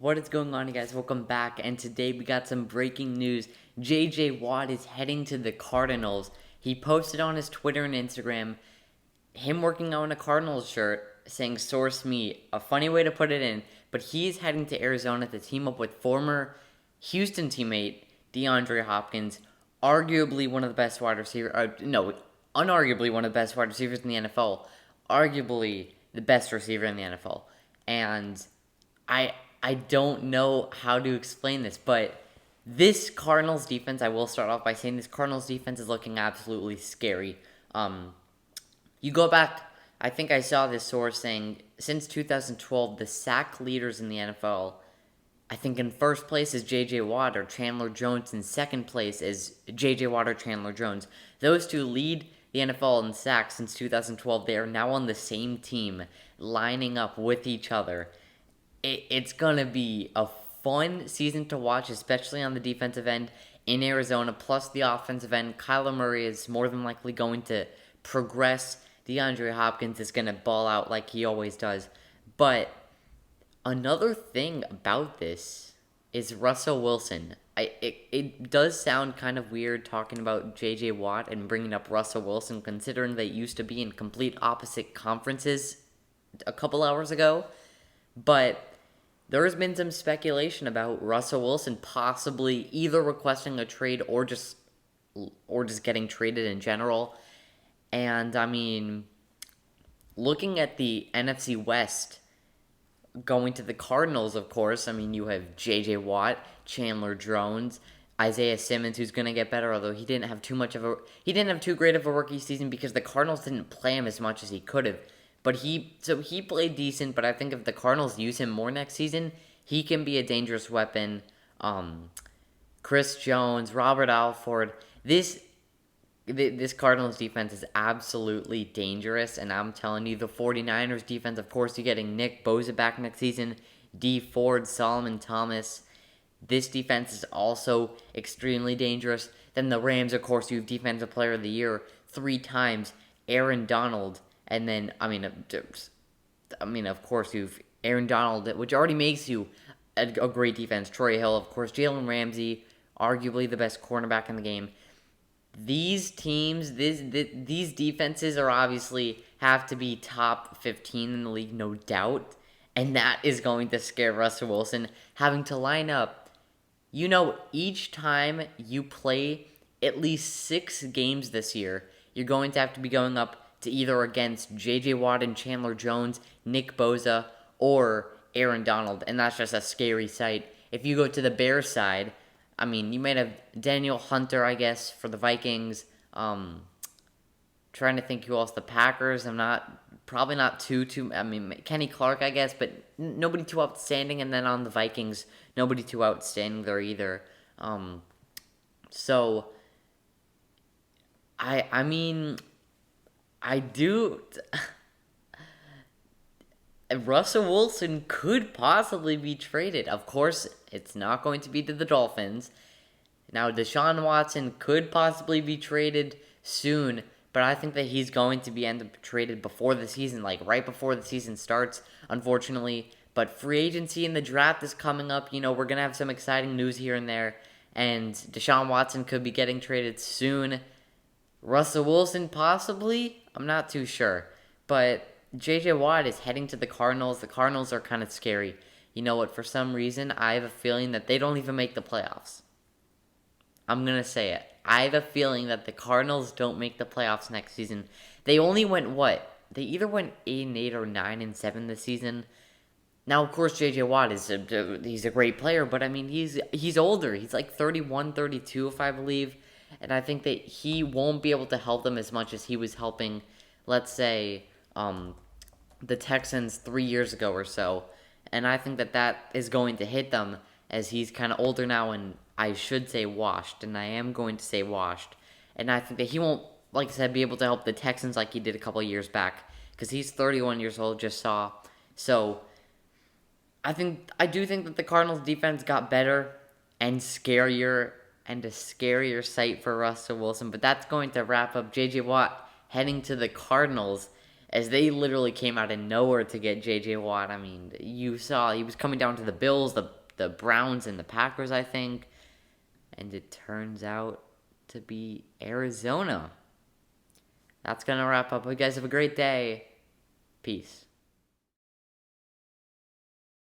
What is going on, you guys? Welcome back. And today we got some breaking news. JJ Watt is heading to the Cardinals. He posted on his Twitter and Instagram him working on a Cardinals shirt saying source me. A funny way to put it in, but he's heading to Arizona to team up with former Houston teammate DeAndre Hopkins, arguably one of the best wide receivers. Unarguably one of the best wide receivers in the NFL, arguably the best receiver in the NFL. And I don't know how to explain this, but this Cardinals defense, I will start off by saying this Cardinals defense is looking absolutely scary. You go back, I think I saw this source saying since 2012, the sack leaders in the NFL, I think in first place is J.J. Watt or Chandler Jones. In second place is J.J. Watt or Chandler Jones. Those two lead the NFL in sacks since 2012. They are now on the same team, lining up with each other. It's going to be a fun season to watch, especially on the defensive end in Arizona. Plus the offensive end, Kyler Murray is more than likely going to progress. DeAndre Hopkins is going to ball out like he always does. But another thing about this is Russell Wilson. It does sound kind of weird talking about J.J. Watt and bringing up Russell Wilson, considering they used to be in complete opposite conferences a couple hours ago. But there has been some speculation about Russell Wilson possibly either requesting a trade or just getting traded in general. And I mean, looking at the NFC West, going to the Cardinals, of course, I mean, you have J.J. Watt, Chandler Jones, Isaiah Simmons, who's going to get better, although he didn't have too great of a rookie season because the Cardinals didn't play him as much as he could have. But he played decent, but I think if the Cardinals use him more next season, he can be a dangerous weapon. Chris Jones, Robert Alford, this Cardinals defense is absolutely dangerous, and I'm telling you, the 49ers defense, of course, you're getting Nick Bosa back next season, Dee Ford, Solomon Thomas. This defense is also extremely dangerous. Then the Rams, of course, you have Defensive Player of the Year 3 times, Aaron Donald. And then, of course, you've Aaron Donald, which already makes you a great defense. Troy Hill, of course, Jalen Ramsey, arguably the best cornerback in the game. These teams, these defenses are obviously have to be top 15 in the league, no doubt. And that is going to scare Russell Wilson, having to line up. Each time you play at least 6 games this year, you're going to have to be going up to either against J.J. Watt and Chandler Jones, Nick Bosa, or Aaron Donald, and that's just a scary sight. If you go to the Bears side, I mean, you might have Daniel Hunter, I guess, for the Vikings. Trying to think who else. The Packers, probably not too. I mean, Kenny Clark, I guess, but nobody too outstanding. And then on the Vikings, nobody too outstanding there either. So, I mean, I do. Russell Wilson could possibly be traded. Of course, it's not going to be to the Dolphins. Now, Deshaun Watson could possibly be traded soon, but I think that he's going to end up traded before the season, like right before the season starts, unfortunately. But free agency and the draft is coming up. We're going to have some exciting news here and there, and Deshaun Watson could be getting traded soon. Russell Wilson, possibly? I'm not too sure. But J.J. Watt is heading to the Cardinals. The Cardinals are kind of scary. You know what? For some reason, I have a feeling that they don't even make the playoffs. I'm going to say it. I have a feeling that the Cardinals don't make the playoffs next season. They only went what? They either went 8-8 or 9-7 this season. Now, of course, J.J. Watt he's a great player, but I mean, he's older. He's like 31, 32, if I believe. And I think that he won't be able to help them as much as he was helping, let's say, the Texans 3 years ago or so. And I think that is going to hit them as he's kind of older now, and I should say washed, and I am going to say washed. And I think that he won't, like I said, be able to help the Texans like he did a couple of years back, because he's 31 years old, just saw. So I do think that the Cardinals defense got better and scarier, and a scarier sight for Russell Wilson. But that's going to wrap up J.J. Watt heading to the Cardinals. as they literally came out of nowhere to get J.J. Watt. I mean, you saw he was coming down to the Bills, the Browns, and the Packers, I think. And it turns out to be Arizona. That's going to wrap up. You guys have a great day. Peace.